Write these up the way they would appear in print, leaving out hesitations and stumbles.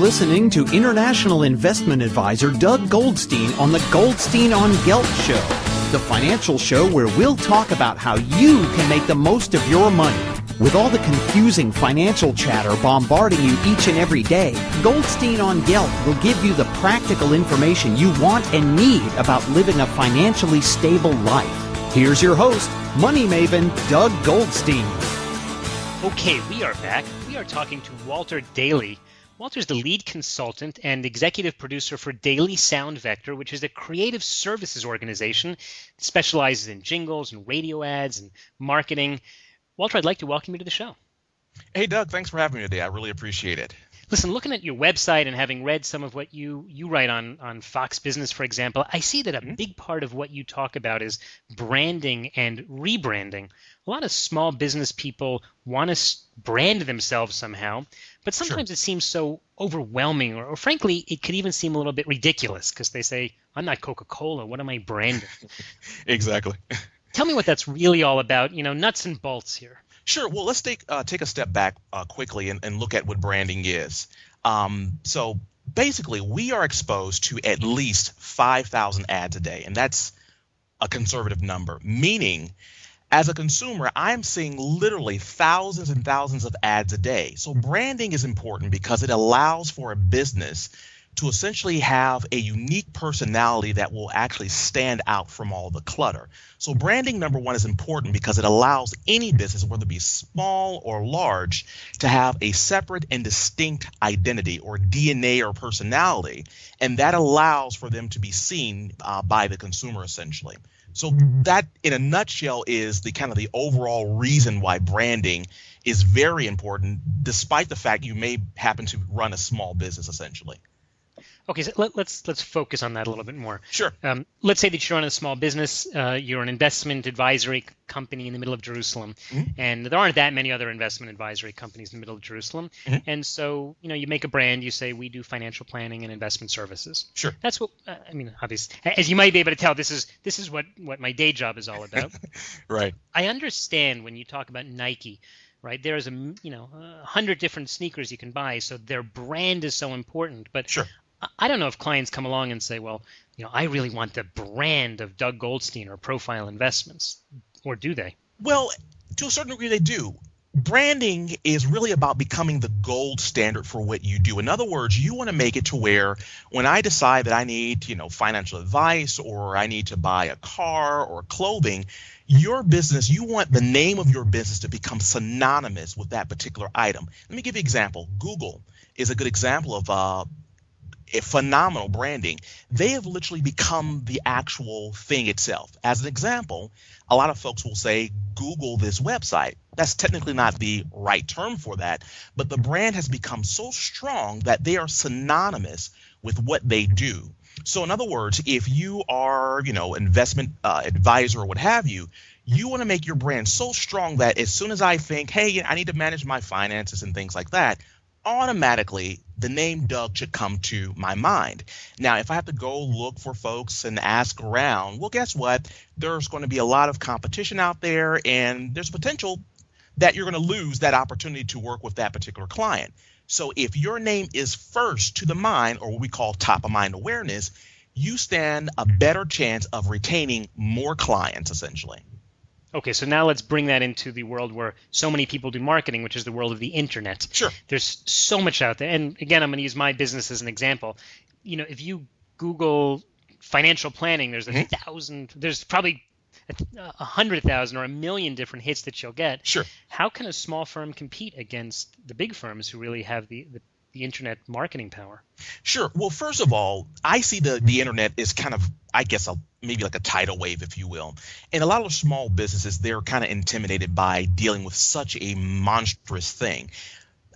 listening to international investment advisor Doug Goldstein on the Goldstein on Gelt show, the financial show where we'll talk about how you can make the most of your money. With all the confusing financial chatter bombarding you each and every day, Goldstein on Gelt will give you the practical information you want and need about living a financially stable life. Here's your host, money maven Doug Goldstein. Okay, we are back. We are talking to Walter Dailey. Walter's the lead consultant and executive producer for Dailey Sound Vector, which is a creative services organization that specializes in jingles and radio ads and marketing. Walter, I'd like to welcome you to the show. Hey, Doug, thanks for having me today. I really appreciate it. Listen, looking at your website and having read some of what you write on Fox Business, for example, I see that a big part of what you talk about is branding and rebranding. A lot of small business people want to brand themselves somehow, but sometimes it seems so overwhelming, or frankly, it could even seem a little bit ridiculous because they say, I'm not Coca-Cola, what am I branding? Exactly. Tell me what that's really all about, nuts and bolts here. Sure. Well, let's take a step back quickly and look at what branding is. So basically, we are exposed to at least 5,000 ads a day, and that's a conservative number, meaning as a consumer, I'm seeing literally thousands and thousands of ads a day. So branding is important because it allows for a business to essentially have a unique personality that will actually stand out from all the clutter. So branding, number one, is important because it allows any business, whether it be small or large, to have a separate and distinct identity or DNA or personality, and that allows for them to be seen by the consumer essentially. So that, in a nutshell, is the kind of the overall reason why branding is very important, despite the fact you may happen to run a small business essentially. Okay, so let's focus on that a little bit more. Sure. Let's say that you run a small business. You're an investment advisory company in the middle of Jerusalem, and there aren't that many other investment advisory companies in the middle of Jerusalem. And so, you make a brand. You say we do financial planning and investment services. Sure. That's what obviously, as you might be able to tell, this is what my day job is all about. Right. I understand when you talk about Nike. Right, there's 100 different sneakers you can buy, so their brand is so important. But sure. I don't know if clients come along and say, well, I really want the brand of Doug Goldstein or Profile Investments, or do they? Well, to a certain degree, they do. Branding is really about becoming the gold standard for what you do. In other words, you want to make it to where when I decide that I need, financial advice, or I need to buy a car or clothing, your business, you want the name of your business to become synonymous with that particular item. Let me give you an example. Google is a good example of a phenomenal branding. They have literally become the actual thing itself. As an example, a lot of folks will say, Google this website. That's technically not the right term for that, but the brand has become so strong that they are synonymous with what they do. So in other words, if you are, investment advisor or what have you, you want to make your brand so strong that as soon as I think, hey, I need to manage my finances and things like that, automatically the name Doug should come to my mind. Now, if I have to go look for folks and ask around, well, guess what? There's going to be a lot of competition out there, and there's potential that you're going to lose that opportunity to work with that particular client. So if your name is first to the mind, or what we call top of mind awareness, you stand a better chance of retaining more clients essentially. Okay, so now let's bring that into the world where so many people do marketing, which is the world of the internet. Sure. There's so much out there. And again, I'm going to use my business as an example. If you Google financial planning, there's there's probably 100,000 or 1 million different hits that you'll get. Sure. How can a small firm compete against the big firms who really have the internet marketing power? Sure. Well, first of all, I see the internet as kind of, I guess, maybe like a tidal wave, if you will. And a lot of small businesses, they're kind of intimidated by dealing with such a monstrous thing.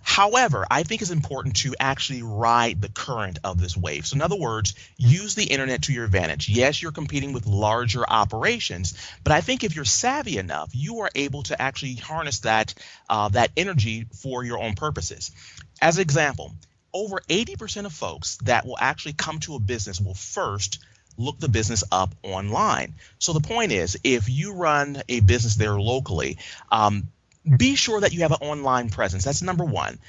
However, I think it's important to actually ride the current of this wave. So in other words, use the internet to your advantage. Yes, you're competing with larger operations, but I think if you're savvy enough, you are able to actually harness that energy for your own purposes. As an example, over 80% of folks that will actually come to a business will first look the business up online. So the point is, if you run a business there locally, be sure that you have an online presence. That's number one.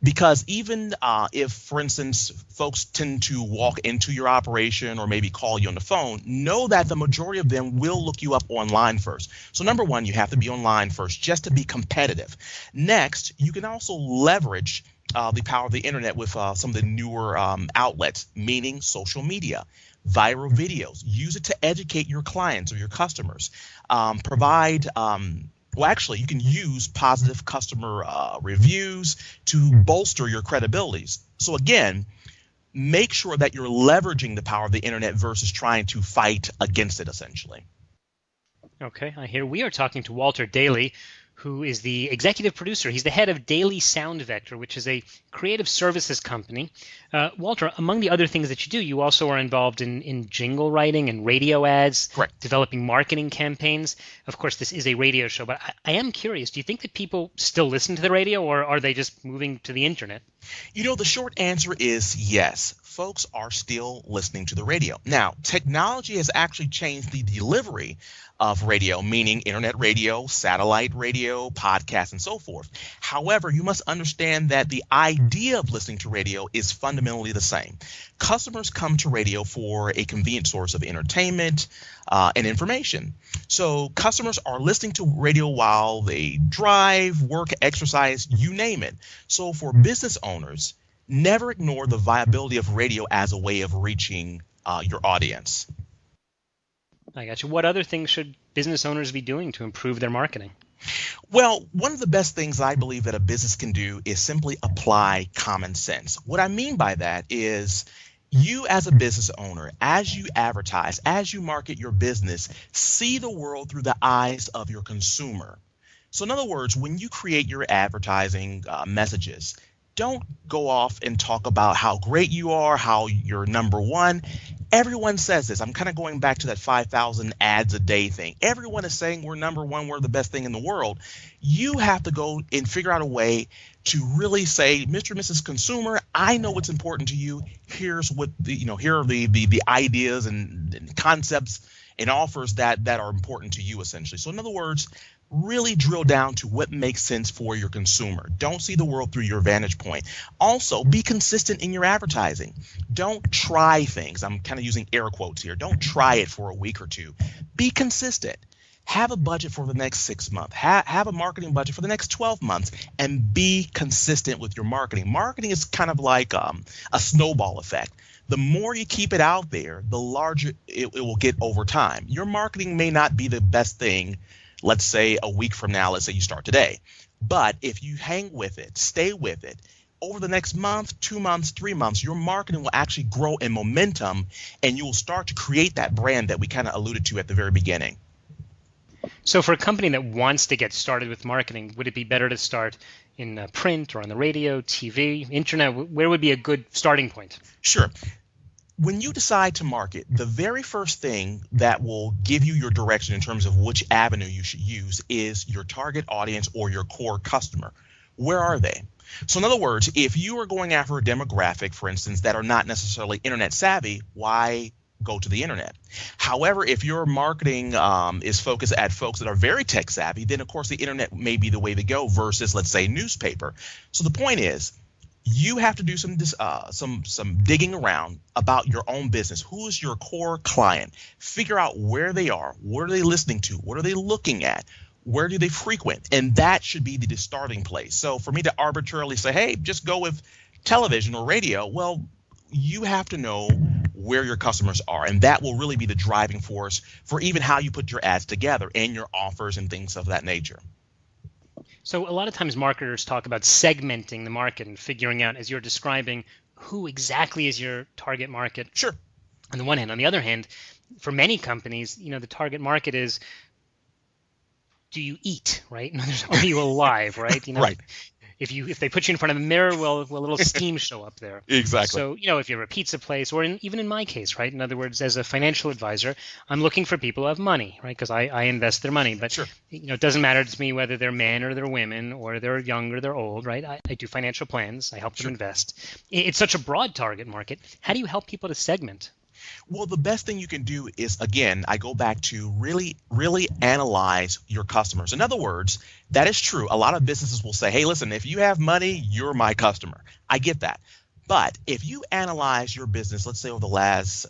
Because even if, for instance, folks tend to walk into your operation or maybe call you on the phone, know that the majority of them will look you up online first. So number one, you have to be online first just to be competitive. Next, you can also leverage the power of the internet with some of the newer outlets, meaning social media, viral videos. Use it to educate your clients or your customers. Provide Well, actually, you can use positive customer reviews to bolster your credibilities. So again, make sure that you're leveraging the power of the internet versus trying to fight against it, essentially. Okay, I hear. We are talking to Walter Dailey, who is the executive producer. He's the head of Dailey Sound Vector, which is a creative services company. Walter, among the other things that you do, you also are involved in jingle writing and radio ads, Correct. developing marketing campaigns. Of course, this is a radio show, but I am curious, do you think that people still listen to the radio, or are they just moving to the internet? The short answer is yes. Folks are still listening to the radio. Now, technology has actually changed the delivery of radio, meaning internet radio, satellite radio, podcasts, and so forth. However, you must understand that the idea of listening to radio is fundamentally the same. Customers come to radio for a convenient source of entertainment and information. So customers are listening to radio while they drive, work, exercise, you name it. So for business owners, never ignore the viability of radio as a way of reaching your audience. I got you. What other things should business owners be doing to improve their marketing? Well, one of the best things I believe that a business can do is simply apply common sense. What I mean by that is you as a business owner, as you advertise, as you market your business, see the world through the eyes of your consumer. So in other words, when you create your advertising messages, don't go off and talk about how great you are, how you're number one. Everyone says this. I'm kind of going back to that 5,000 ads a day thing. Everyone is saying we're number one, we're the best thing in the world. You have to go and figure out a way to really say, Mr. and Mrs. Consumer, I know what's important to you. Here's what here are the ideas and concepts and offers that are important to you, essentially. So in other words, really drill down to what makes sense for your consumer. Don't see the world through your vantage point. Also, be consistent in your advertising. Don't try things. I'm kind of using air quotes here. Don't try it for a week or two. Be consistent. Have a budget for the next 6 months. Have a marketing budget for the next 12 months and be consistent with your marketing. Marketing is kind of like a snowball effect. The more you keep it out there, the larger it will get over time. Your marketing may not be the best thing, let's say a week from now, let's say you start today. But if you hang with it, stay with it, over the next month, 2 months, 3 months, your marketing will actually grow in momentum and you will start to create that brand that we kind of alluded to at the very beginning. So for a company that wants to get started with marketing, would it be better to start in print or on the radio, TV, internet? Where would be a good starting point? Sure. When you decide to market, the very first thing that will give you your direction in terms of which avenue you should use is your target audience or your core customer. Where are they? So in other words, if you are going after a demographic, for instance, that are not necessarily internet savvy, why go to the internet? However, if your marketing is focused at folks that are very tech savvy, then of course the internet may be the way to go versus, let's say, newspaper. So the point is, you have to do some digging around about your own business. Who is your core client? Figure out where they are. What are they listening to? What are they looking at? Where do they frequent? And that should be the starting place. So for me to arbitrarily say, hey, just go with television or radio, well, you have to know where your customers are. And that will really be the driving force for even how you put your ads together and your offers and things of that nature. So a lot of times marketers talk about segmenting the market and figuring out, as you're describing, who exactly is your target market. Sure. On the one hand. On the other hand, for many companies, the target market is, do you eat, right? Are you alive, right? Right. If they put you in front of a mirror, will a little steam show up there? Exactly. So, if you're a pizza place, or even in my case, right? In other words, as a financial advisor, I'm looking for people who have money, right? Because I invest their money. But, sure. It doesn't matter to me whether they're men or they're women or they're young or they're old, right? I do financial plans. I help them invest. It's such a broad target market. How do you help people to segment? Well, the best thing you can do is, again, I go back to really, really analyze your customers. In other words, that is true. A lot of businesses will say, hey, listen, if you have money, you're my customer. I get that. But if you analyze your business, let's say over the last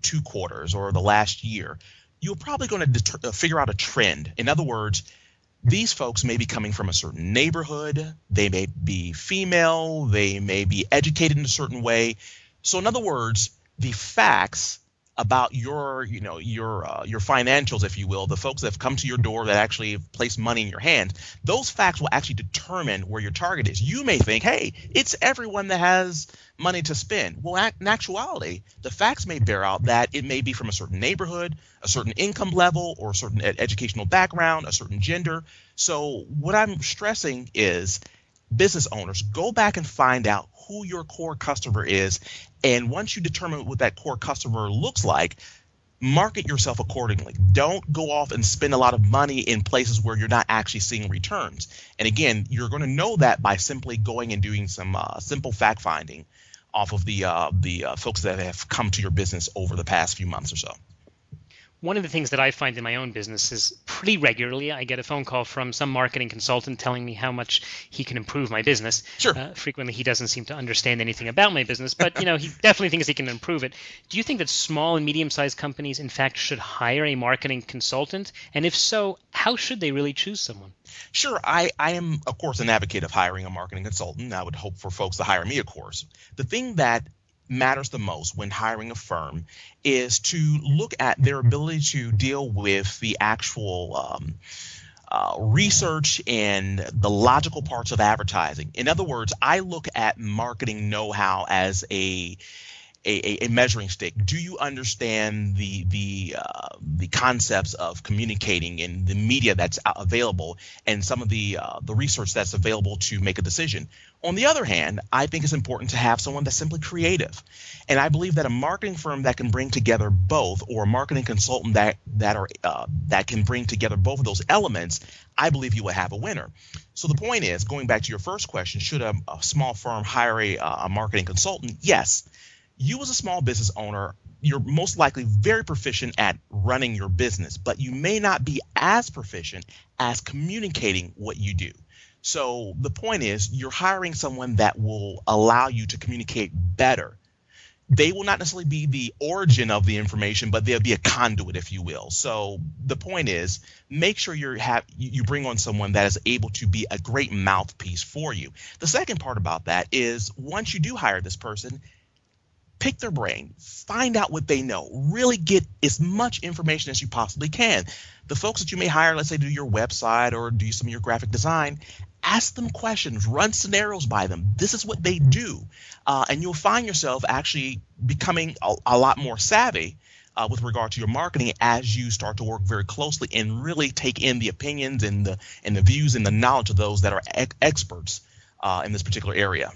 2 quarters or the last year, you're probably going to figure out a trend. In other words, these folks may be coming from a certain neighborhood. They may be female. They may be educated in a certain way. So in other words, the facts about your financials, if you will, the folks that have come to your door that actually place money in your hand, those facts will actually determine where your target is. You may think, hey, it's everyone that has money to spend. Well, in actuality, the facts may bear out that it may be from a certain neighborhood, a certain income level, or a certain educational background, a certain gender. So what I'm stressing is business owners, go back and find out who your core customer is. And once you determine what that core customer looks like, market yourself accordingly. Don't go off and spend a lot of money in places where you're not actually seeing returns. And again, you're going to know that by simply going and doing some simple fact finding off of the folks that have come to your business over the past few months or so. One of the things that I find in my own business is pretty regularly I get a phone call from some marketing consultant telling me how much he can improve my business. Sure. Frequently, he doesn't seem to understand anything about my business, but he definitely thinks he can improve it. Do you think that small and medium-sized companies, in fact, should hire a marketing consultant? And if so, how should they really choose someone? Sure. I am, of course, an advocate of hiring a marketing consultant. I would hope for folks to hire me, of course. The thing that matters the most when hiring a firm is to look at their ability to deal with the actual research and the logical parts of advertising. In other words, I look at marketing know-how as a measuring stick. Do you understand the concepts of communicating and the media that's available and some of the research that's available to make a decision? On the other hand, I think it's important to have someone that's simply creative. And I believe that a marketing firm that can bring together both, or a marketing consultant that can bring together both of those elements, I believe you will have a winner. So the point is, going back to your first question, should a small firm hire a marketing consultant? Yes. You as a small business owner, you're most likely very proficient at running your business, but you may not be as proficient as communicating what you do. So the point is, you're hiring someone that will allow you to communicate better. They will not necessarily be the origin of the information, but they'll be a conduit, if you will. So the point is, make sure you bring on someone that is able to be a great mouthpiece for you. The second part about that is, once you do hire this person, pick their brain, find out what they know, really get as much information as you possibly can. The folks that you may hire, let's say, do your website or do some of your graphic design, ask them questions, run scenarios by them. This is what they do. And you'll find yourself actually becoming a lot more savvy with regard to your marketing as you start to work very closely and really take in the opinions and the views and the knowledge of those that are experts in this particular area.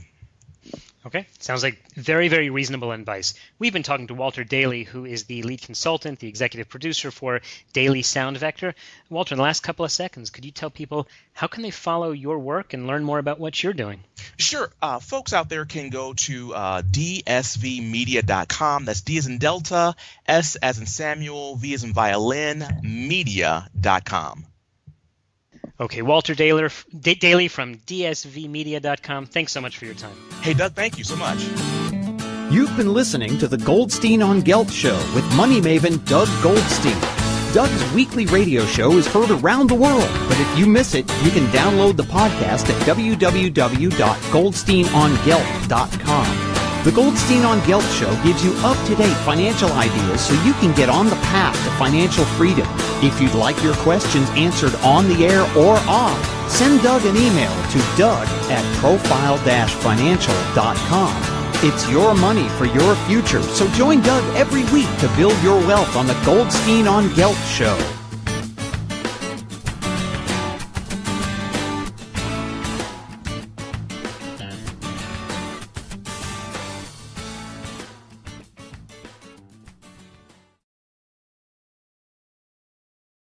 Okay, sounds like very, very reasonable advice. We've been talking to Walter Dailey, who is the lead consultant, the executive producer for Daily Sound Vector. Walter, in the last couple of seconds, could you tell people how can they follow your work and learn more about what you're doing? Sure. Folks out there can go to dsvmedia.com. That's D as in Delta, S as in Samuel, V as in Violin, media.com. Okay, Walter Dailey from dsvmedia.com. Thanks so much for your time. Hey, Doug, thank you so much. You've been listening to the Goldstein on Gelt show with money maven Doug Goldstein. Doug's weekly radio show is heard around the world, but if you miss it, you can download the podcast at www.goldsteinongelt.com. The Goldstein on Gelt show gives you up-to-date financial ideas so you can get on the path to financial freedom. If you'd like your questions answered on the air or off, send Doug an email to doug@profile-financial.com. It's your money for your future, so join Doug every week to build your wealth on the Goldstein on Gelt show.